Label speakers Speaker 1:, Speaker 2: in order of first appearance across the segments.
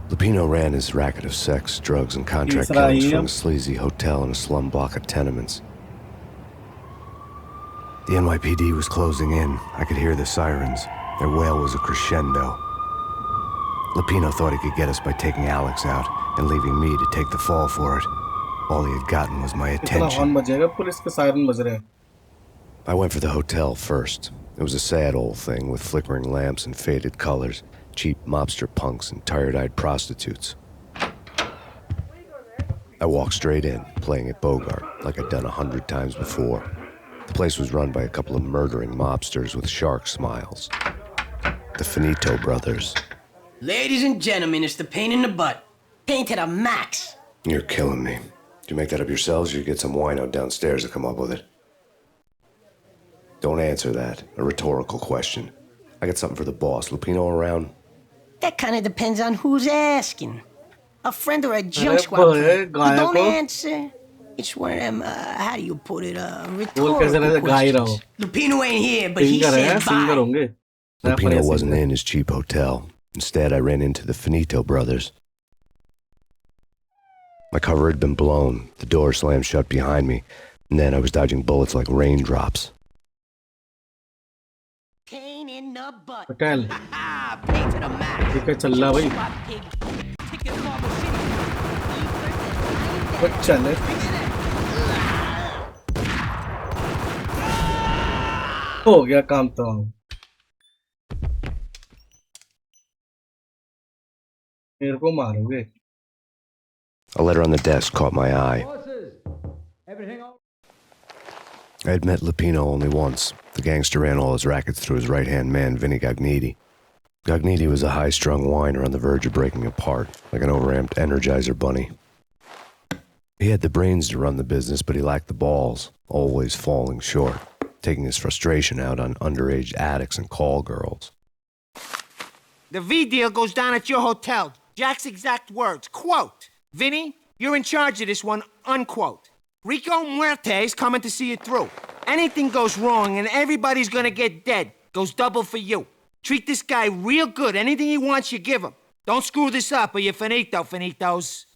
Speaker 1: Lupino ran his racket of sex, drugs, and contract killings from a sleazy hotel in a slum block of tenements. The NYPD was closing in. I could hear the sirens. Their wail was a crescendo. Lupino thought he could get us by taking Alex out and leaving me to take the fall for it. All he had gotten was my attention. I went for the hotel first. It was a sad old thing with flickering lamps and faded colors, cheap mobster punks and tired-eyed prostitutes. I walked straight in, playing at Bogart, like I'd done 100 times before. The place was run by a couple of murdering mobsters with shark smiles. The Finito brothers.
Speaker 2: Ladies and gentlemen, it's the pain in the butt. Pain to the max.
Speaker 1: You're killing me. Do you make that up yourselves or you get some wino downstairs to come up with it? Don't answer that. A rhetorical question. I got something for the boss. Lupino around?
Speaker 2: That kind of depends on who's asking. A friend or a junk squad friend. Don't answer. It's one of them, how do you put it, rhetorical questions. Lupino ain't here, but he said bye.
Speaker 1: Lupino wasn't in his cheap hotel. Instead, I ran into the Finito brothers. My cover had been blown. The door slammed shut behind me. And then I was dodging bullets like raindrops.
Speaker 2: Pain in the butt.
Speaker 3: Patel.
Speaker 2: Pain to the max.
Speaker 3: ठीक है चल रहा भाई चल हो गया काम तो मेरे को मारोगे.
Speaker 1: A letter on the desk caught my eye. I had met Lupino only once. The gangster ran all his rackets through his right-hand man, Vinny Gagniti. Gagniti was a high-strung whiner on the verge of breaking apart, like an overamped Energizer bunny. He had the brains to run the business, but he lacked the balls, always falling short, taking his frustration out on underage addicts and call girls.
Speaker 4: The V deal goes down at your hotel. Jack's exact words, quote, Vinny, you're in charge of this one, unquote. Rico Muerte's coming to see it through. Anything goes wrong and everybody's gonna get dead. Goes double for you. Treat this guy real good. Anything he wants, you give him. Don't screw this up or you're finito, finitos.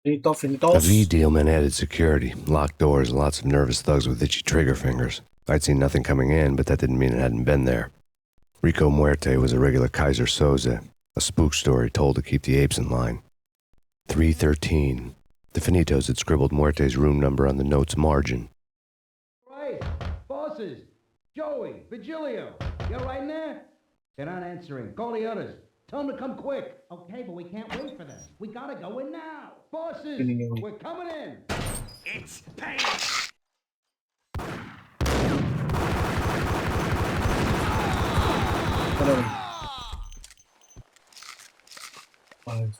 Speaker 1: A V deal meant added security, locked doors, and lots of nervous thugs with itchy trigger fingers. I'd seen nothing coming in, but that didn't mean it hadn't been there. Rico Muerte was a regular Kaiser Soze, a spook story told to keep the apes in line. 313. The Finitos had scribbled Muerte's room number on the note's margin.
Speaker 5: Right. Bosses. Joey. Vigilio. You're right in there? They're not answering. Call the others. Tell them to come quick. Okay, but we can't wait for them. We gotta go in now. Bosses. We're coming in.
Speaker 4: It's Payne.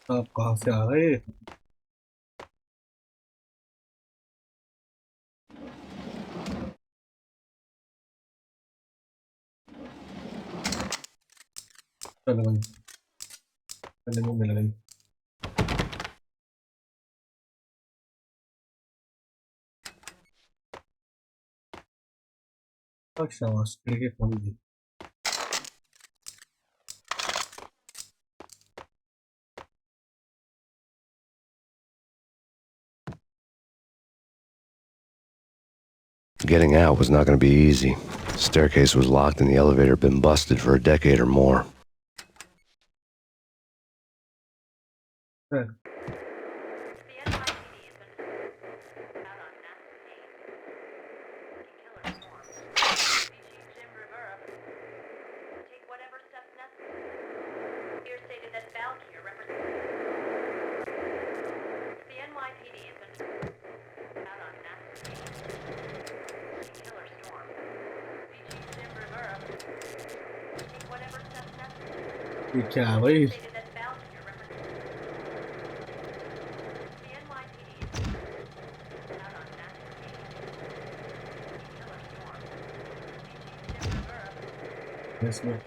Speaker 3: साहब कहाँ से आ रहे हैं चलो भाई चलो वो मिल गई अच्छा वास्ते के phone the
Speaker 1: Getting out was not going to be easy. The staircase was locked and the elevator had been busted for a decade or more.
Speaker 3: क्या भाई इसमें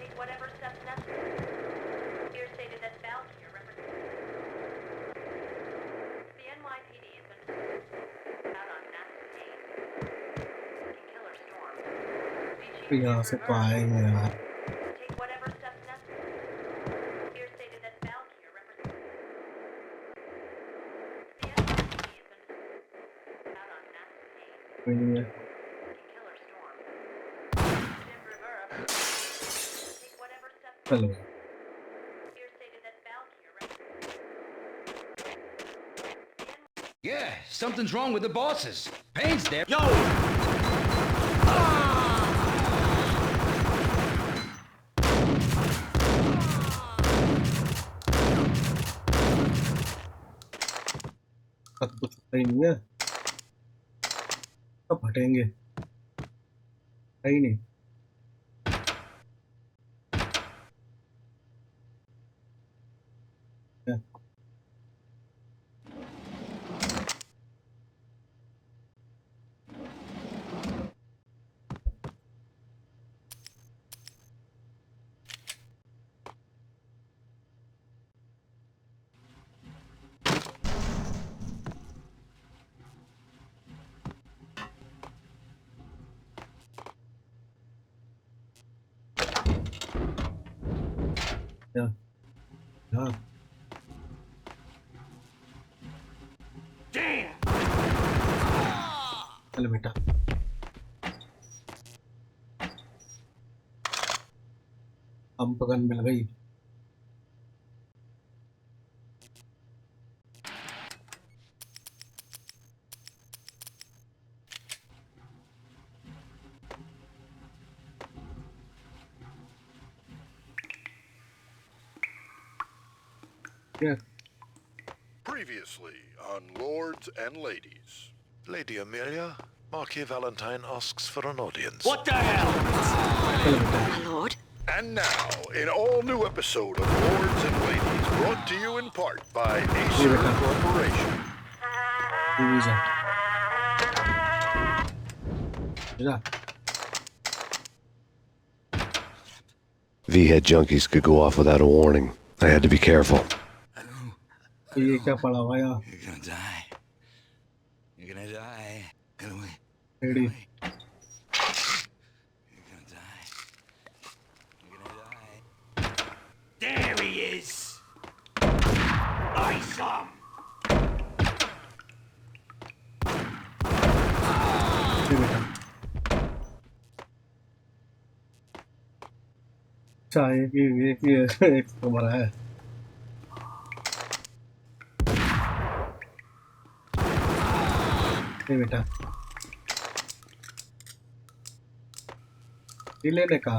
Speaker 3: यहाँ से तो आएंगे यार कोई नहीं है चलो
Speaker 5: Yeah, something's wrong with the bosses. Payne's there.
Speaker 4: Yo!
Speaker 3: अब तो छुट्टा ही नहीं है अब हटेंगे है ही नहीं क्या? क्या? हाँ चलो बेटा हम पकड़ मिल गई क्या
Speaker 6: Previously on Lords and Ladies. Lady Amelia, Marquis Valentine asks for an audience.
Speaker 4: What the hell?
Speaker 3: चलो बेटा
Speaker 2: My lord.
Speaker 6: And now, an all-new episode of Lords and Ladies, brought to you in part by Acer Corporation.
Speaker 3: TV जा जा
Speaker 1: V-head junkies could go off without a warning. I had to be careful.
Speaker 3: ये क्या पड़ा हुआ यार
Speaker 5: You're gonna die. You're gonna die. Get away.
Speaker 3: Ready
Speaker 5: You're gonna die. You're gonna die.
Speaker 4: There he is! Awesome!
Speaker 3: ये बेटा अच्छा एक तो बड़ा है ये बेटा ये लेने का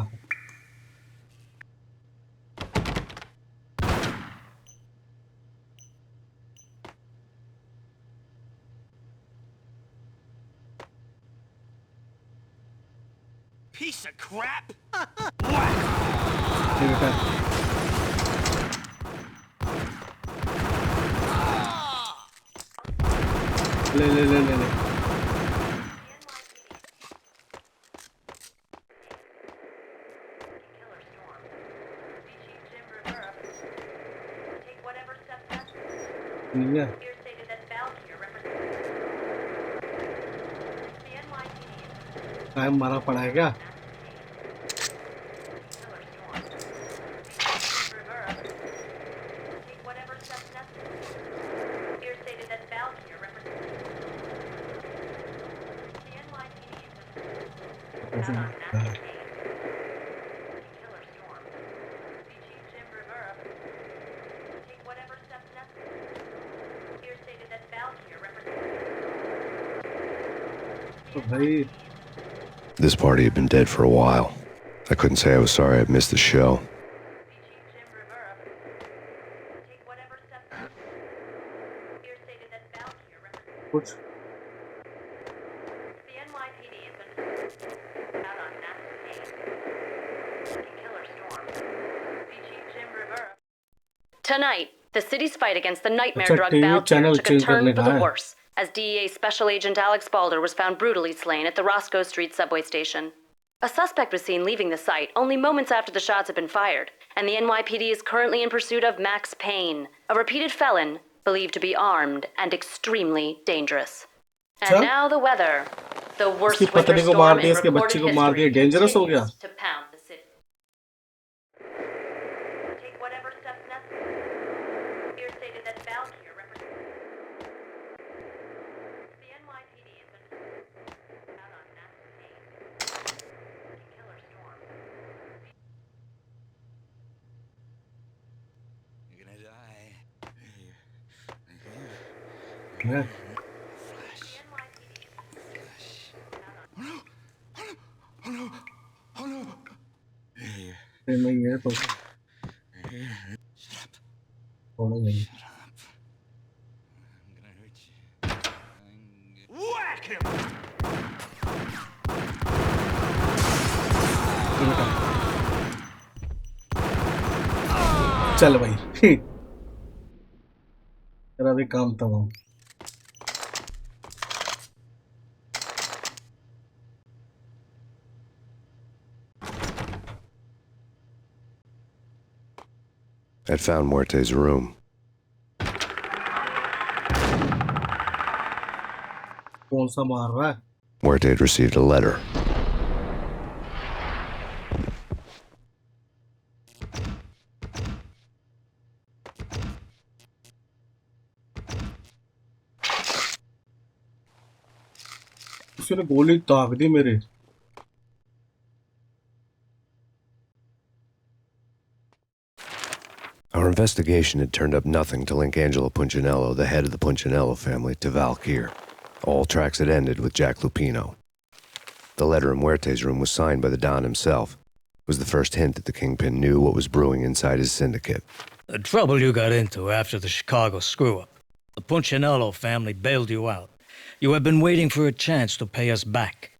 Speaker 4: Piece of crap!
Speaker 3: ये बेटा ले ले ले ले ले नहीं है टाइम मारा पड़ा है क्या तो भाई
Speaker 1: This party had been dead for a while. I couldn't say I was sorry I'd missed the show.
Speaker 3: कुछ
Speaker 7: Tonight, the city's fight against the nightmare
Speaker 3: अच्छा,
Speaker 7: drug
Speaker 3: TV
Speaker 7: Valkyrie
Speaker 3: channel
Speaker 7: took a
Speaker 3: change
Speaker 7: turn
Speaker 3: करने
Speaker 7: for
Speaker 3: का
Speaker 7: the
Speaker 3: है।
Speaker 7: worse, as DEA Special Agent Alex Balder was found brutally slain at the Roscoe Street subway station. A suspect was seen leaving the site only moments after the shots had been fired, and the NYPD is currently in pursuit of Max Payne, a repeated felon believed to be armed and extremely dangerous. And
Speaker 3: अच्छा?
Speaker 7: now the weather. The worst
Speaker 3: इसकी
Speaker 7: winter
Speaker 3: पत्नी को मार
Speaker 7: storm
Speaker 3: दिया
Speaker 7: in
Speaker 3: इसके बच्चे
Speaker 7: recorded
Speaker 3: को मार दिया
Speaker 7: history
Speaker 3: डेंजरस हो गया
Speaker 7: continues to pound the city. Take whatever steps necessary. Here stated that Valkyrie represents the NYPD has been
Speaker 3: है नहीं है तो थोड़ा नहीं चल भाई तेरा भी काम तमाम
Speaker 1: I'd found Muerte's room.
Speaker 3: कौन सा मार रहा है
Speaker 1: Muerte had received a letter.
Speaker 3: उसने गोली दाग दी मेरे
Speaker 1: Our investigation had turned up nothing to link Angelo Punchinello, the head of the Punchinello family, to Valkyr. All tracks had ended with Jack Lupino. The letter in Muerte's room was signed by the Don himself. It was the first hint that the Kingpin knew what was brewing inside his syndicate.
Speaker 8: The trouble you got into after the Chicago screw-up. The Punchinello family bailed you out. You have been waiting for a chance to pay us back.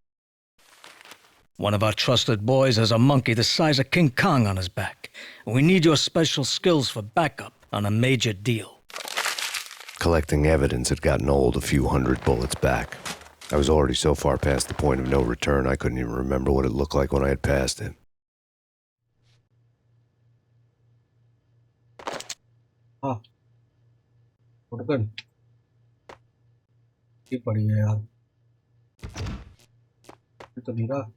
Speaker 8: One of our trusted boys has a monkey the size of King Kong on his back. We need your special skills for backup on a major deal.
Speaker 1: Collecting evidence had gotten old a few hundred bullets back. I was already so far past the point of no return I couldn't even remember what it looked like when I had passed it.
Speaker 3: हाँ फुटकन ये पड़ी है यार ये तो नहीं रहा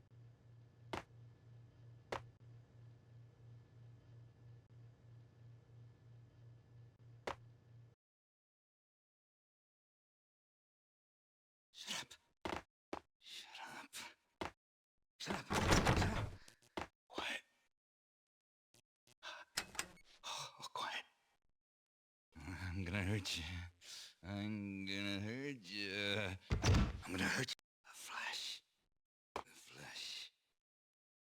Speaker 5: I'm gonna hurt you. I'm gonna hurt you. I'm gonna hurt you. The flesh. The flesh.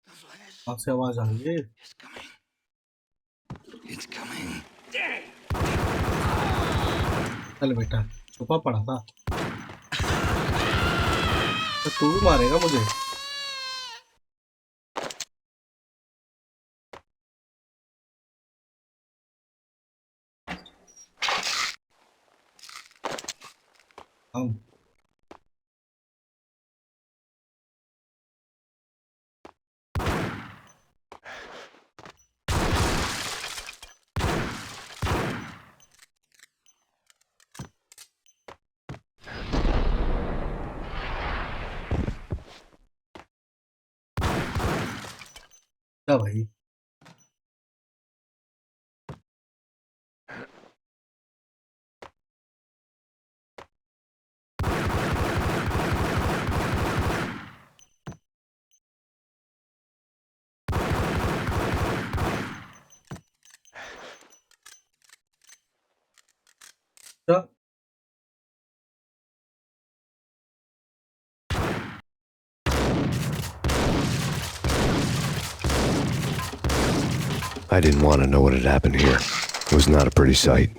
Speaker 5: The flesh.
Speaker 3: कहाँ से आवाज आ रही है
Speaker 5: It's coming. It's coming.
Speaker 3: चल बेटा छुपा पड़ा था तो तू भी मारेगा मुझे हम क्या भाई क्या
Speaker 1: I didn't want to know what had happened here. It was not a pretty sight.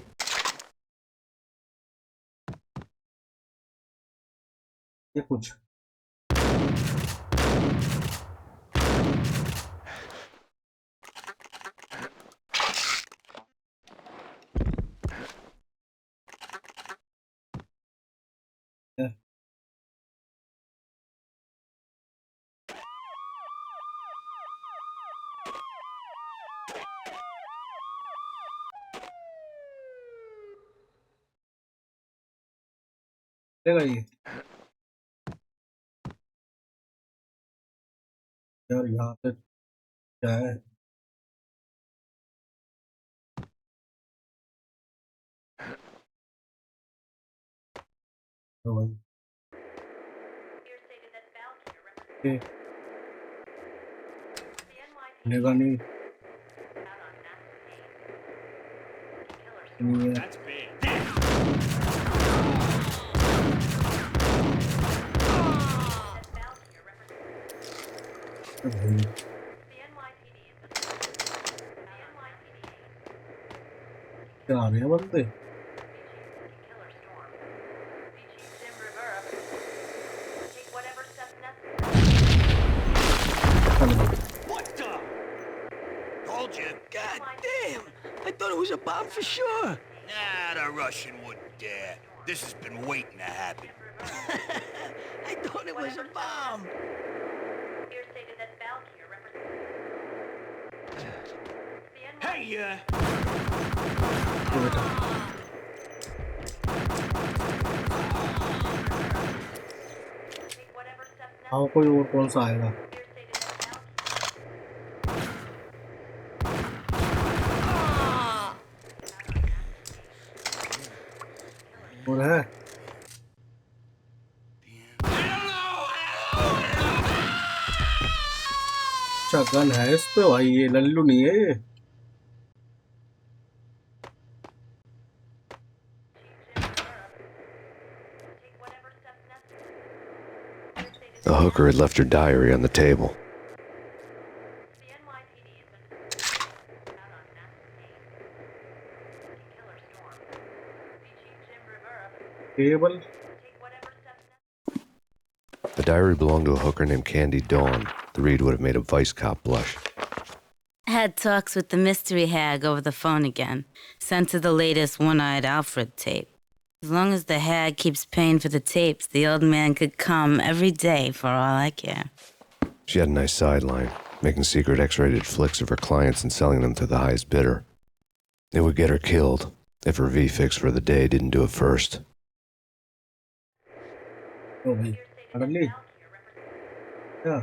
Speaker 3: ये कुछ है देगा ये यार यहाँ पे क्या है तो भाई ये लेगा नहीं नहीं है भाई क्या आ रहे हैं बंदे चल भाई
Speaker 2: What the? Told you. God damn! I thought it was a bomb for sure.
Speaker 9: Nah, the Russian wouldn't dare. This has been waiting to happen.
Speaker 2: I thought it was a bomb. Hey,
Speaker 3: ये बेटा आओ कोई और कौन सा आएगा और है अच्छा गन है इस पे भाई ये लल्लू नहीं है ये
Speaker 1: The hooker had left her diary on the table.
Speaker 3: Table
Speaker 1: The diary belonged to a hooker named Candy Dawn. The read would have made a vice cop blush.
Speaker 10: Had talks with the mystery hag over the phone again. Sent to the latest One-Eyed Alfred tape. As long as the hag keeps paying for the tapes, the old man could come every day for all I care.
Speaker 1: She had a nice sideline, making secret X-rated flicks of her clients and selling them to the highest bidder. It would get her killed if her V-fix for the day didn't do it first.
Speaker 3: ओ भाई पढ़ ली क्या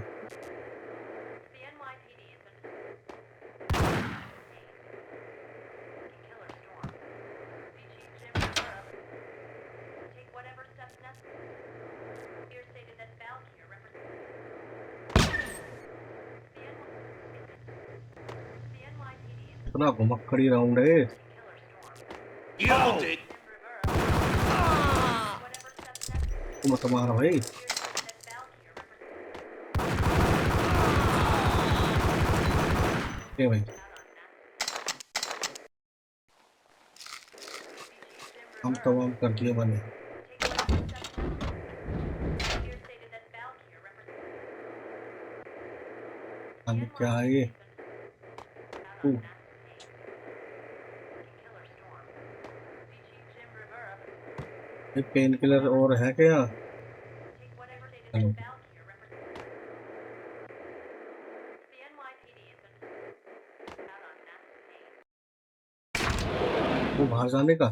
Speaker 3: इतना घुमक्कड़ी round है
Speaker 9: You hold it.
Speaker 3: तुम मत मार भाई ये भाई हम तमाम कर दिए बने अब क्या है ये पेन किलर और है क्या चलो वो बाहर जाने का